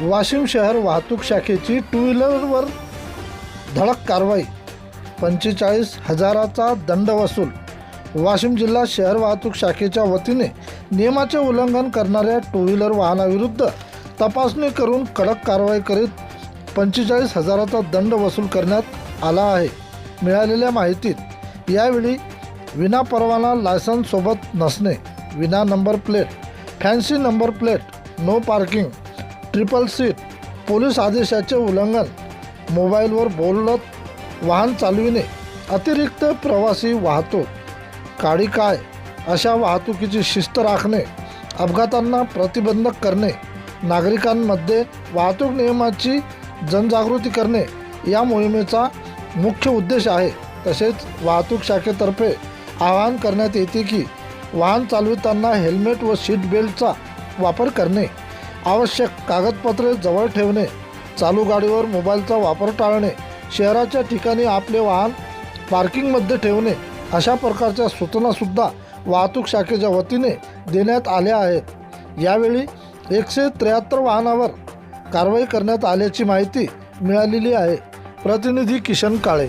वाशिम शहर वाहतूक शाखेची टू व्हीलरवर धडक कारवाई, 45,000चा दंड वसूल। वाशिम जिल्हा शहर वाहतूक शाखेच्या वतीने नियमाचे उल्लंघन करणाऱ्या टू व्हीलर वाहनाविरुद्ध तपासणी करून कडक कारवाई करीत 45,000चा दंड वसूल करण्यात आला आहे। मिळालेल्या माहितीत यावेळी विना परवाना, लायसन्स सोबत नसणे, विना number plate, fancy number plate, no parking, triple seat, police आदेशाचे उल्लंघन, मोबाईलवर बोलत वाहन चालविणे, अतिरिक्त प्रवासी वाहतूक, काळी काय अशा वाहतुकीची शिस्त राखणे, अपघातांना प्रतिबंधक करणे, नागरिकांमध्ये वाहतूक नियमाची जनजागृती करणे या मोहिमेचा मुख्य उद्देश आहे। तसेच वाहतूक शाखेतर्फे आवाहन करण्यात येते की वाहन चालविताना हेल्मेट व सीट बेल्टचा वापर करणे, आवश्यक कागदपत्रे जवळ ठेवणे, चालू गाडीवर मोबाईलचा वापर टाळणे, शहराच्या ठिकाणी आपले वाहन पार्किंगमध्ये ठेवणे अशा प्रकारच्या सूचनासुद्धा वाहतूक शाखेच्या वतीने देण्यात आल्या आहेत। यावेळी 173 वाहनावर कारवाई करण्यात आल्याची माहिती मिळालेली आहे। प्रतिनिधी किशन काळे।